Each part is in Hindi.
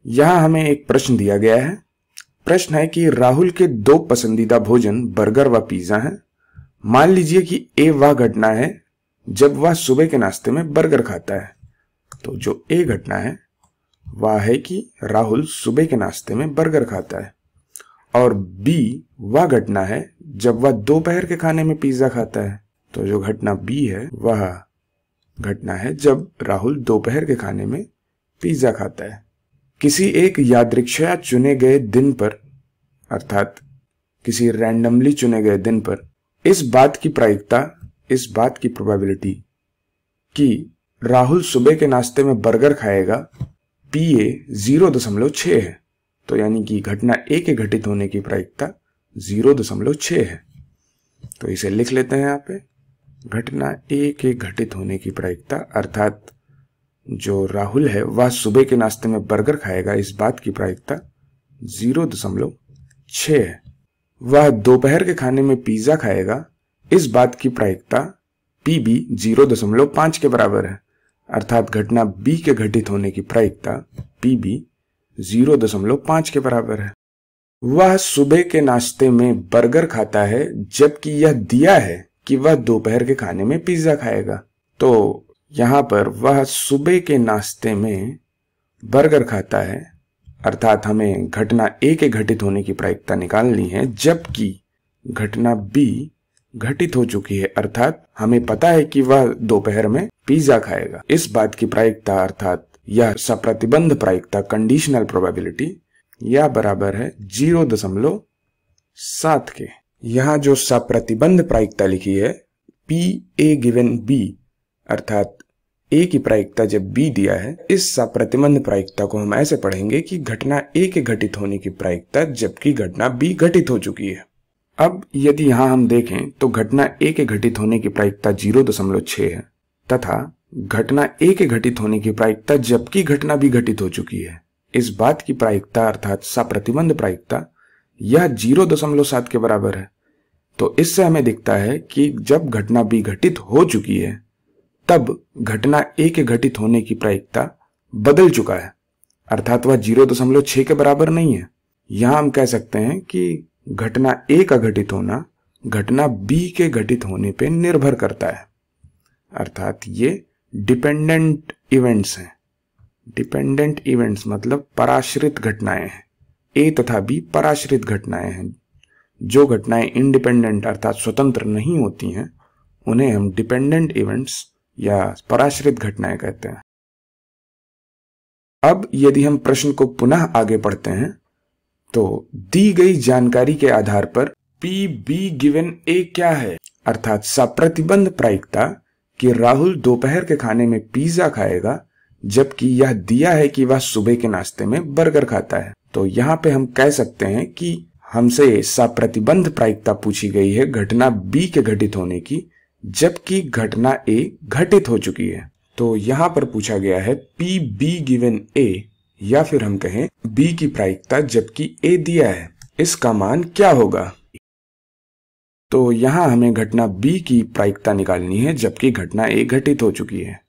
यहां हमें एक प्रश्न दिया गया है। प्रश्न है कि राहुल के दो पसंदीदा भोजन बर्गर व पिज्जा हैं। मान लीजिए कि ए वह घटना है जब वह सुबह के नाश्ते में बर्गर खाता है। तो जो ए घटना है वह है कि राहुल सुबह के नाश्ते में बर्गर खाता है, और बी वह घटना है जब वह दोपहर के खाने में पिज्जा खाता है। तो जो घटना बी है वह घटना है जब राहुल दोपहर के खाने में पिज्जा खाता है। किसी एक यादृच्छया चुने गए दिन पर, अर्थात किसी रैंडमली चुने गए दिन पर, इस बात की प्रोबेबिलिटी कि राहुल सुबह के नाश्ते में बर्गर खाएगा PA 0.6 है। तो यानी कि घटना ए के घटित होने की प्रायिकता 0.6 है। तो इसे लिख लेते हैं यहाँ पे। घटना ए के घटित होने की प्रायिकता, अर्थात जो राहुल है वह सुबह के नाश्ते में बर्गर खाएगा, इस बात की प्रायिकता 0.6 है। वह दोपहर के खाने में पिज्जा खाएगा, इस बात की प्रायिकता PB 0.5 के बराबर है। अर्थात घटना बी के घटित होने की प्रायिकता PB 0.5 के बराबर है। वह सुबह के नाश्ते में बर्गर खाता है जबकि यह दिया है कि वह दोपहर के खाने में पिज्जा खाएगा। तो यहां पर वह सुबह के नाश्ते में बर्गर खाता है, अर्थात हमें घटना ए के घटित होने की प्रायिकता निकालनी है, जबकि घटना बी घटित हो चुकी है, अर्थात हमें पता है कि वह दोपहर में पिज्जा खाएगा। इस बात की प्रायिकता, अर्थात यह सप्रतिबंध प्रायिकता, कंडीशनल प्रोबेबिलिटी, यह बराबर है 0.7 के। यहां जो सप्रतिबंध प्रायिकता लिखी है PA गिवन B, अर्थात A की प्रायिकता जब B दिया है, इस सप्रतिबंध प्रायिकता को हम ऐसे पढ़ेंगे कि घटना A के घटित होने की प्रायिकता जबकि घटना B घटित हो चुकी है। अब यदि यहां हम देखें तो घटना A के घटित होने की प्रायिकता 0.6 है तथा घटना A के घटित होने की प्रायिकता जबकि घटना B घटित हो चुकी है, इस बात की प्रायिकता अर्थात सप्रतिबंध प्रायिकता यह 0.7 के बराबर है। तो इससे हमें दिखता है कि जब घटना B घटित हो चुकी है तब घटना A के घटित होने की प्रायिकता बदल चुका है, अर्थात वह 0.6 के बराबर नहीं है। यहां हम कह सकते हैं कि घटना A का घटित होना घटना B के घटित होने पर निर्भर करता है, अर्थात ये डिपेंडेंट इवेंट्स हैं। डिपेंडेंट इवेंट्स मतलब पराश्रित घटनाएं हैं। A तथा B पराश्रित घटनाएं हैं। जो घटनाएं इंडिपेंडेंट अर्थात स्वतंत्र नहीं होती हैं उन्हें हम डिपेंडेंट इवेंट्स या पराश्रित घटनाएं कहते हैं। अब यदि हम प्रश्न को पुनः आगे पढ़ते हैं तो दी गई जानकारी के आधार पर PB गिवन A क्या है, अर्थात सप्रतिबंध प्रायिकता कि राहुल दोपहर के खाने में पिज्जा खाएगा जबकि यह दिया है कि वह सुबह के नाश्ते में बर्गर खाता है। तो यहाँ पे हम कह सकते हैं कि हमसे सप्रतिबंध प्रायिकता पूछी गई है घटना B के घटित होने की जबकि घटना A घटित हो चुकी है। तो यहाँ पर पूछा गया है PB गिवन A, या फिर हम कहें B की प्रायिकता जबकि A दिया है, इसका मान क्या होगा। तो यहाँ हमें घटना B की प्रायिकता निकालनी है जबकि घटना A घटित हो चुकी है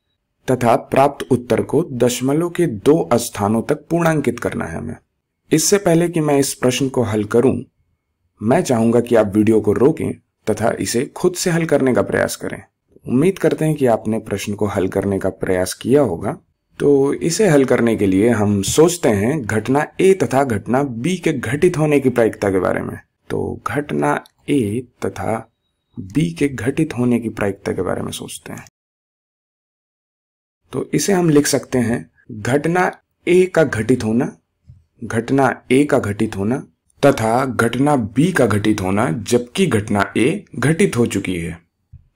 तथा प्राप्त उत्तर को दशमलव के 2 स्थानों तक पूर्णांकित करना है हमें। इससे पहले कि मैं इस प्रश्न को हल करूं, मैं चाहूंगा कि आप वीडियो को रोकें तथा इसे खुद से हल करने का प्रयास करें। उम्मीद करते हैं कि आपने प्रश्न को हल करने का प्रयास किया होगा। तो इसे हल करने के लिए हम सोचते हैं घटना A तथा घटना B के घटित होने की प्रायिकता के बारे में। तो घटना A तथा B के घटित होने की प्रायिकता के बारे में सोचते हैं। तो इसे हम लिख सकते हैं घटना A का घटित होना, घटना A का घटित होना तथा घटना B का घटित होना जबकि घटना A घटित हो चुकी है।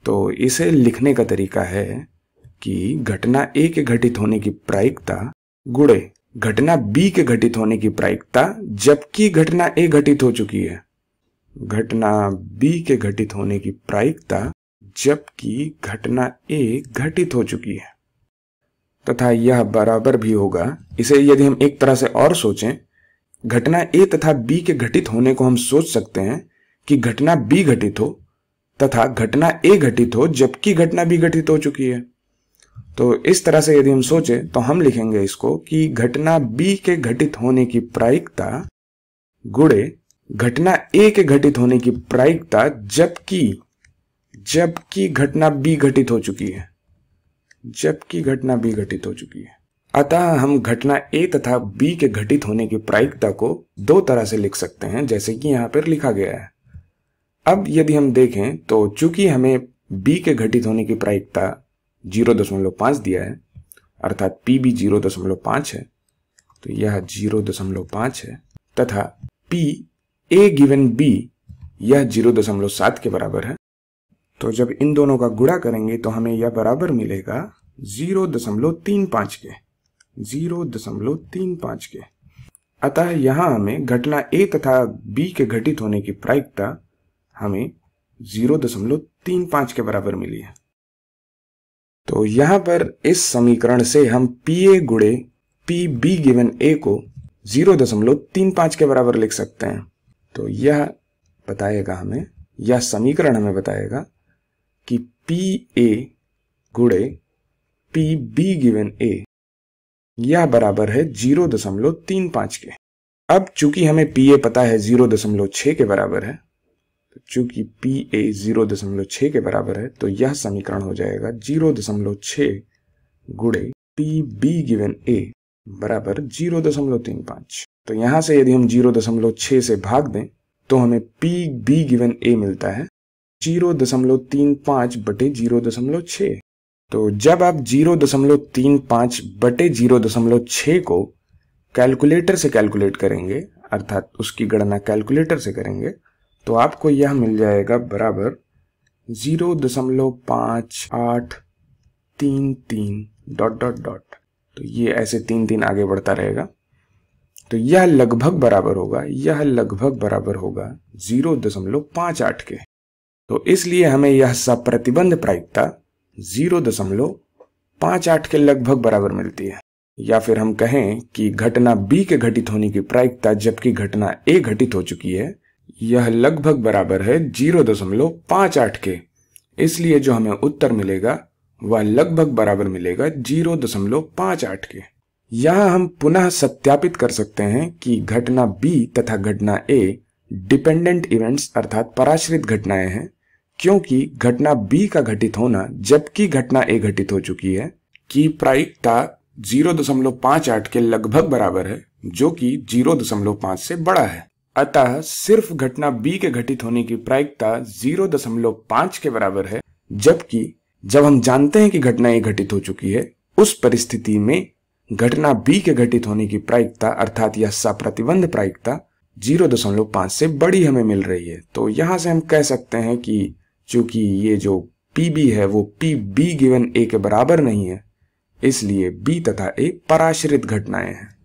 तो इसे लिखने का तरीका है कि घटना A के घटित होने की प्रायिकता गुणे घटना B के घटित होने की प्रायिकता जबकि घटना A घटित हो चुकी है। घटना B के घटित होने की प्रायिकता जबकि घटना A घटित हो चुकी है तथा यह बराबर भी होगा। इसे यदि हम एक तरह से और सोचें, घटना A तथा B के घटित होने को हम सोच सकते हैं कि घटना B घटित हो तथा घटना A घटित हो जबकि घटना B घटित हो चुकी है। तो इस तरह से यदि हम सोचे तो हम लिखेंगे इसको कि घटना बी के घटित होने की प्रायिकता गुणे घटना ए के घटित होने की प्रायिकता जबकि घटना बी घटित हो चुकी है, जबकि घटना बी घटित हो चुकी है। अतः हम घटना ए तथा बी के घटित होने की प्रायिकता को दो तरह से लिख सकते हैं, जैसे कि यहां पर लिखा गया है। अब यदि हम देखें तो चूंकि हमें बी के घटित होने की प्रायिकता 0.5 दिया है, अर्थात पी भी 0.5 है, तो यह 0.5 है, तथा पी ए गिवन बी यह 0.7 के बराबर है। तो जब इन दोनों का गुणा करेंगे तो हमें यह बराबर मिलेगा 0.35 के, 0.35 के। अतः यहां हमें घटना ए तथा बी के घटित होने की प्रायिकता हमें 0.35 के बराबर मिली है। तो यहां पर इस समीकरण से हम पी ए गुणे पी बी गिवन ए को 0.35 के बराबर लिख सकते हैं। तो यह बताएगा हमें, यह समीकरण हमें बताएगा कि पी ए गुणे पी बी गिवन ए यह बराबर है 0.35 के। अब चूंकि हमें पी ए पता है 0.6 के बराबर है, तो चूंकि पी ए 0.6 के बराबर है, तो यह समीकरण हो जाएगा 0.6 गुणे पी बी गिवन ए बराबर 0.35। तो यहां से यदि हम 0.6 से भाग दें तो हमें पी बी गिवन ए मिलता है 0.35 बटे 0.6। तो जब आप 0.35 बटे 0.6 को कैलकुलेटर से कैलकुलेट करेंगे, अर्थात उसकी गणना कैलकुलेटर से करेंगे, तो आपको यह मिल जाएगा बराबर 0.5833 ... तो ये ऐसे 3 आगे बढ़ता रहेगा। तो यह लगभग बराबर होगा 0.58 के। तो इसलिए हमें यह सप्रतिबंध प्रायिकता 0.58 के लगभग बराबर मिलती है। या फिर हम कहें कि घटना बी के घटित होने की प्रायिकता जबकि घटना ए घटित हो चुकी है, यह लगभग बराबर है 0.58 के। इसलिए जो हमें उत्तर मिलेगा वह लगभग बराबर मिलेगा 0.58 के। यहां हम पुनः सत्यापित कर सकते हैं कि घटना बी तथा घटना ए डिपेंडेंट इवेंट्स अर्थात पराश्रित घटनाएं हैं, क्योंकि घटना बी का घटित होना जबकि घटना ए घटित हो चुकी है की प्रायिकता 0.58 के लगभग बराबर है, जो कि 0.5 से बड़ा है। अतः सिर्फ घटना बी के घटित होने की प्रायिकता 0.5 के बराबर है, जबकि जब हम जानते हैं कि घटना ए घटित हो चुकी है, उस परिस्थिति में घटना बी के घटित होने की प्रायिकता अर्थात यह सप्रतिबंध प्रायिकता 0.5 से बड़ी हमें मिल रही है। तो यहां से हम कह सकते हैं कि चूंकि ये जो पी बी है वो पी बी गिवन ए के बराबर नहीं है, इसलिए बी तथा ए पराश्रित घटनाएं हैं।